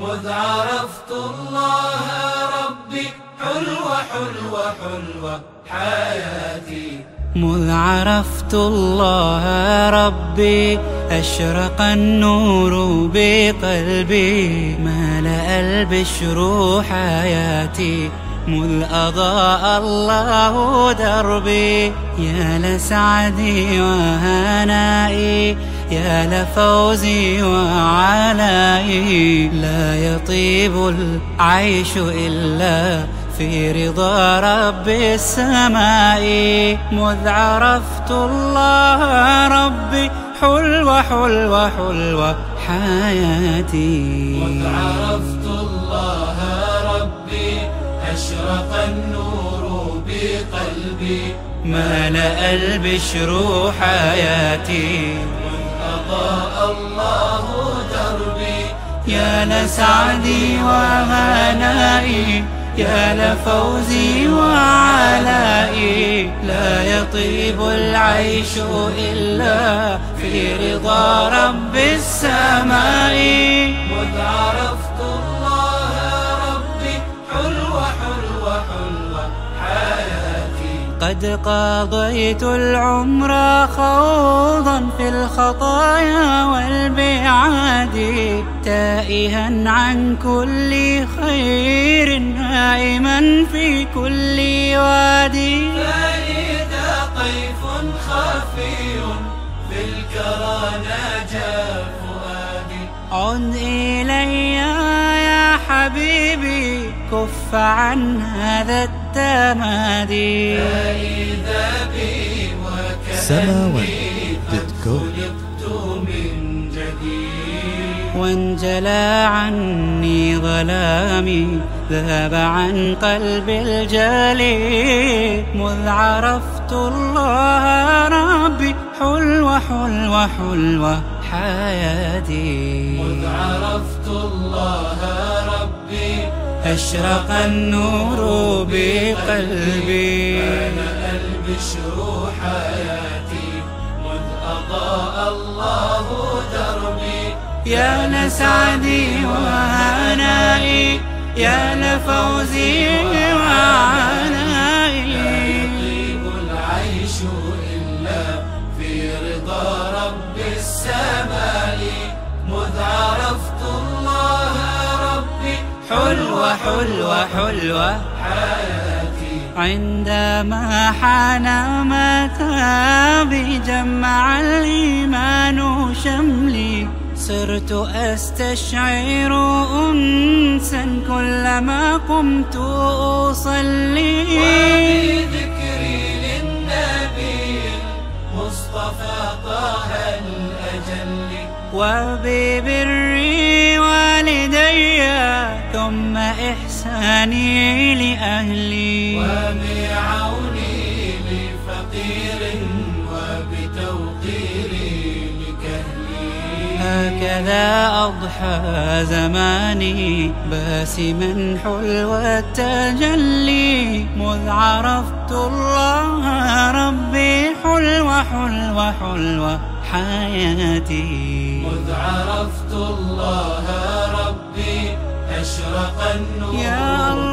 مذ عرفت الله ربي حلوة حلوة حلوة حياتي. مذ عرفت الله ربي أشرق النور بقلبي، ملأ البشر حياتي. مذ أضاء الله دربي يا لسعدي وهنائي، يا لفوزي وعلائي. لا يطيب العيش إلا في رضا رب السماء. مذ عرفت الله ربي حلوة حلوة حلوة حياتي. مذ عرفت الله ربي أشرق النور بقلبي، ملأ البشر حياتي. مذ أضاء الله دربي يا لسعدي وهنائي، يا لفوزي وعلائي. لا يطيب العيش إلا في رضا رب السماء. مذ عرفت الله ربي حلوة حلوة حلوة حياتي. قد قضيت العمر خوضا في الخطايا والبعاد، تائها عن كل خير هائما في كل وادي. فإذا طيف خفي في الكرى ناجى فؤادي. عد إلي يا حبيبي كف عن هذا التمادي. فإذا بي وكأني قد خلقت من جديد. وانجلى عني ظلامي، ذهب عن قلبي الجلي. مذ عرفت الله ربي حلوة حلوة حلوة حياتي. مذ عرفت الله ربي أشرق النور بقلبي، ملأ البشر حياتي. مذ أضاء الله دربي يا لسعدي وهنائي، يا لفوزي وعلائي. لا يطيب العيش إلا في رضا رب السماء. مذ عرفت الله ربي حلوة حلوة حلوة حياتي. عندما حان متابي جمع الإيمان شملي، صرت أستشعر أنسا كلما قمت أصلي. وبذكري للنبي المصطفى طه الأجل، وببر والدي ثم إحساني لأهلي، وبعوني لفقير وبتوقيري لكهلي. هكذا أضحى زماني باسما حلو التجلي. مذ عرفت الله ربي حلوة حلوة حلوة حياتي. مذ عرفت الله ربي أشرق النور يا الله